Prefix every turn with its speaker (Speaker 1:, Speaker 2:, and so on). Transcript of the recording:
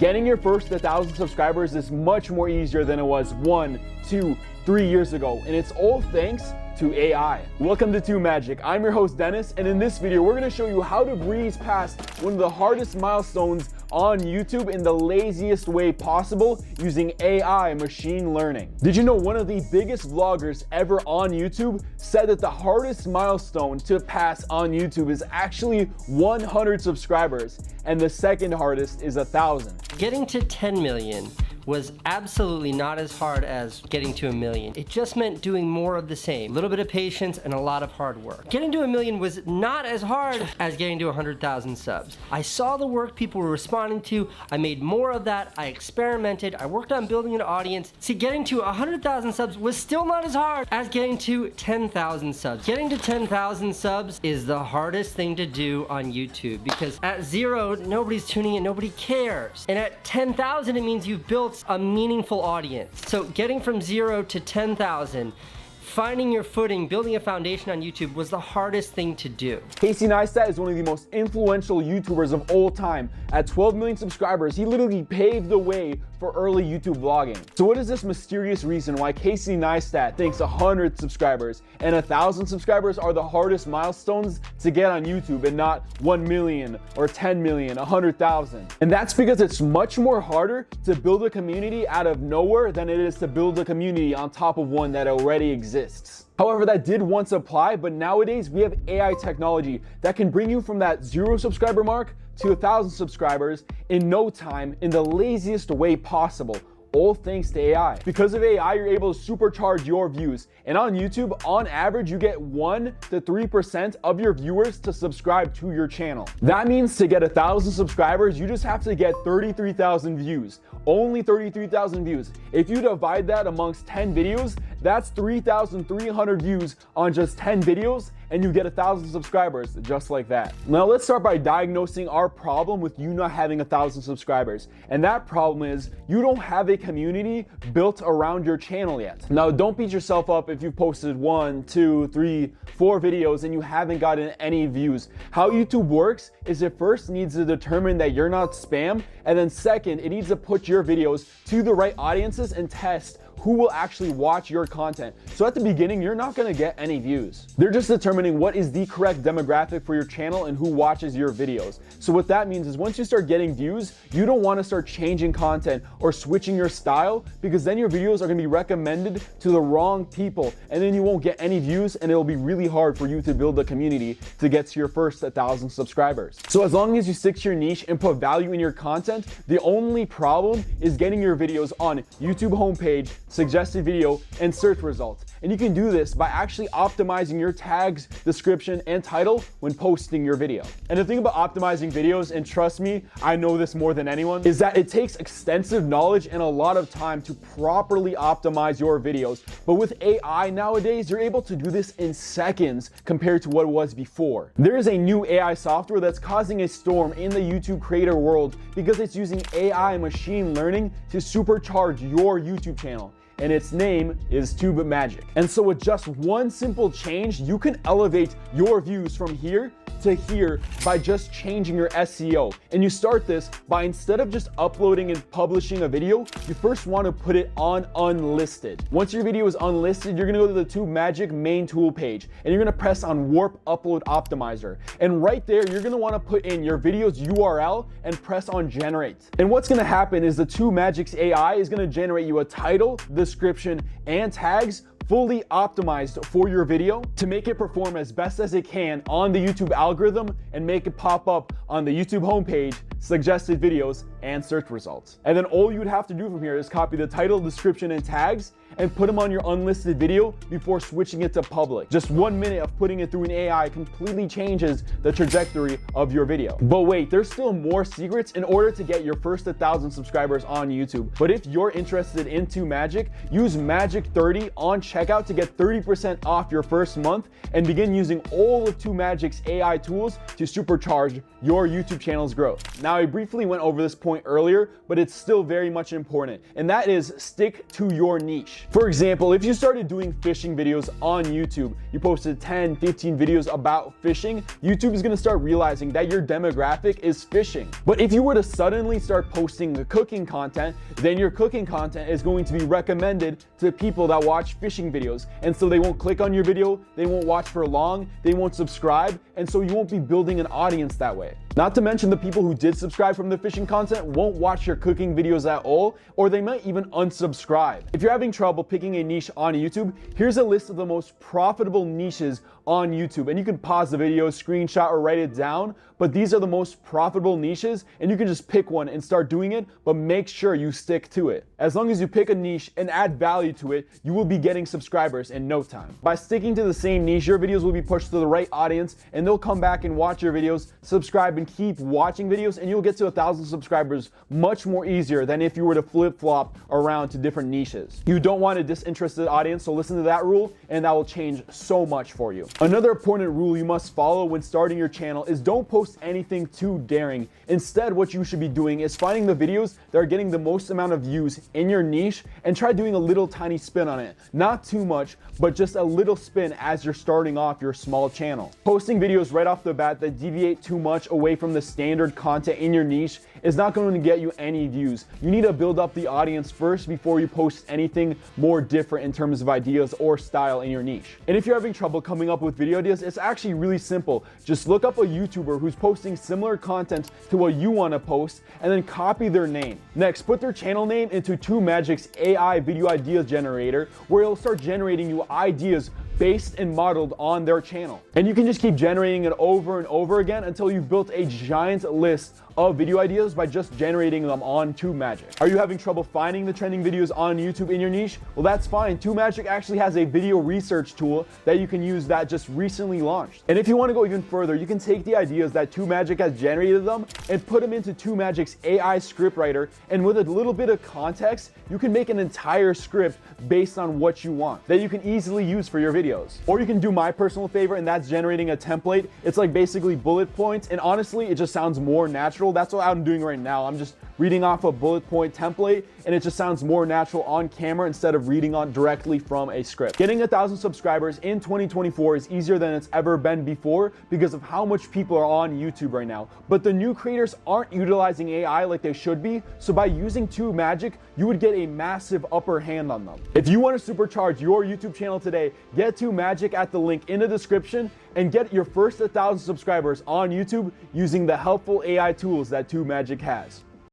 Speaker 1: Getting your first 1,000 subscribers is much more easier than it was 1, 2, 3 years ago, and it's all thanks to AI. Welcome to TubeMagic. I'm your host Dennis, and in this video we're going to show you how to breeze past one of the hardest milestones on YouTube in the laziest way possible using AI machine learning. Did you know one of the biggest vloggers ever on YouTube said that the hardest milestone to pass on YouTube is actually 100 subscribers, and the second hardest is 1,000.
Speaker 2: Getting to 10 million was absolutely not as hard as getting to 1 million. It just meant doing more of the same. A little bit of patience and a lot of hard work. Getting to 1 million was not as hard as getting to 100,000 subs. I saw the work people were responding to. I made more of that. I experimented. I worked on building an audience. See, getting to 100,000 subs was still not as hard as getting to 10,000 subs. Getting to 10,000 subs is the hardest thing to do on YouTube because at 0, nobody's tuning in, nobody cares. And at 10,000, it means you've built a meaningful audience. So getting from 0 to 10,000, finding your footing, building a foundation on YouTube was the hardest thing to do.
Speaker 1: Casey Neistat is one of the most influential YouTubers of all time. At 12 million subscribers, he literally paved the way for early YouTube vlogging. So what is this mysterious reason why Casey Neistat thinks 100 subscribers and 1,000 subscribers are the hardest milestones to get on YouTube and not 1 million or 10 million, 100,000? And that's because it's much more harder to build a community out of nowhere than it is to build a community on top of one that already exists. However, that did once apply, but nowadays we have AI technology that can bring you from that 0 subscriber mark to 1,000 subscribers in no time in the laziest way possible, all thanks to AI. Because of AI, you're able to supercharge your views. And on YouTube, on average, you get 1 to 3% of your viewers to subscribe to your channel. That means to get 1,000 subscribers, you just have to get 33,000 views. Only 33,000 views. If you divide that amongst 10 videos, that's 3,300 views on just 10 videos, and you get 1,000 subscribers just like that. Now let's start by diagnosing our problem with you not having 1,000 subscribers. And that problem is you don't have a community built around your channel yet. Now don't beat yourself up if you've posted 1, 2, 3, 4 videos and you haven't gotten any views. How YouTube works is it first needs to determine that you're not spam, and then second, it needs to put your videos to the right audiences and test who will actually watch your content. So at the beginning, you're not gonna get any views. They're just determining what is the correct demographic for your channel and who watches your videos. So what that means is once you start getting views, you don't wanna start changing content or switching your style, because then your videos are gonna be recommended to the wrong people, and then you won't get any views, and it'll be really hard for you to build a community to get to your first 1,000 subscribers. So as long as you stick to your niche and put value in your content, the only problem is getting your videos on YouTube homepage, suggested video, and search results. And you can do this by actually optimizing your tags, description, and title when posting your video. And the thing about optimizing videos, and trust me, I know this more than anyone, is that it takes extensive knowledge and a lot of time to properly optimize your videos. But with AI nowadays, you're able to do this in seconds compared to what it was before. There is a new AI software that's causing a storm in the YouTube creator world because it's using AI machine learning to supercharge your YouTube channel. And its name is TubeMagic. And so with just one simple change, you can elevate your views from here to here by just changing your SEO. And you start this by, instead of just uploading and publishing a video, you first want to put it on unlisted. Once your video is unlisted, you're gonna go to the TubeMagic main tool page, and you're gonna press on Warp Upload Optimizer. And right there, you're gonna wanna put in your video's URL and press on Generate. And what's gonna happen is the TubeMagic's AI is gonna generate you a title, description, and tags fully optimized for your video to make it perform as best as it can on the YouTube algorithm and make it pop up on the YouTube homepage, suggested videos, and search results. And then all you'd have to do from here is copy the title, description, and tags and put them on your unlisted video before switching it to public. Just 1 minute of putting it through an AI completely changes the trajectory of your video. But wait, there's still more secrets in order to get your first 1,000 subscribers on YouTube. But if you're interested in TubeMagic, use Magic30 on checkout to get 30% off your first month and begin using all of TubeMagic's AI tools to supercharge your YouTube channel's growth. Now, I briefly went over this point earlier, but it's still very much important, and that is stick to your niche. For example, if you started doing fishing videos on YouTube, you posted 10, 15 videos about fishing, YouTube is gonna start realizing that your demographic is fishing. But if you were to suddenly start posting cooking content, then your cooking content is going to be recommended to people that watch fishing videos. And so they won't click on your video, they won't watch for long, they won't subscribe, and so you won't be building an audience that way. Not to mention the people who did subscribe from the fishing content won't watch your cooking videos at all, or they might even unsubscribe. If you're having trouble picking a niche on YouTube, here's a list of the most profitable niches on YouTube. And you can pause the video, screenshot, or write it down, but these are the most profitable niches, and you can just pick one and start doing it, but make sure you stick to it. As long as you pick a niche and add value to it, you will be getting subscribers in no time. By sticking to the same niche, your videos will be pushed to the right audience, and they'll come back and watch your videos, subscribe, and keep watching videos, and you'll get to 1,000 subscribers much more easier than if you were to flip-flop around to different niches. You don't want a disinterested audience, so listen to that rule, and that will change so much for you. Another important rule you must follow when starting your channel is don't post anything too daring. Instead, what you should be doing is finding the videos that are getting the most amount of views in your niche and try doing a little tiny spin on it. Not too much, but just a little spin as you're starting off your small channel. Posting videos right off the bat that deviate too much away from the standard content in your niche is not going to get you any views. You need to build up the audience first before you post anything more different in terms of ideas or style in your niche. And if you're having trouble coming up with video ideas, it's actually really simple. Just look up a YouTuber who's posting similar content to what you want to post and then copy their name. Next, put their channel name into TubeMagic's AI video idea generator, where it'll start generating you ideas based and modeled on their channel. And you can just keep generating it over and over again until you've built a giant list of video ideas by just generating them on TubeMagic. Are you having trouble finding the trending videos on YouTube in your niche? Well, that's fine. TubeMagic actually has a video research tool that you can use that just recently launched. And if you want to go even further, you can take the ideas that TubeMagic has generated them and put them into TubeMagic's AI scriptwriter, and with a little bit of context, you can make an entire script based on what you want that you can easily use for your videos. Or you can do my personal favorite, and that's generating a template. It's like basically bullet points, and honestly, it just sounds more natural. That's what I'm doing right now. I'm just reading off a bullet point template, and it just sounds more natural on camera instead of reading on directly from a script. Getting 1,000 subscribers in 2024 is easier than it's ever been before because of how much people are on YouTube right now. But the new creators aren't utilizing AI like they should be, so by using TubeMagic, you would get a massive upper hand on them. If you want to supercharge your YouTube channel today, get TubeMagic at the link in the description and get your first 1,000 subscribers on YouTube using the helpful AI tools that TubeMagic has.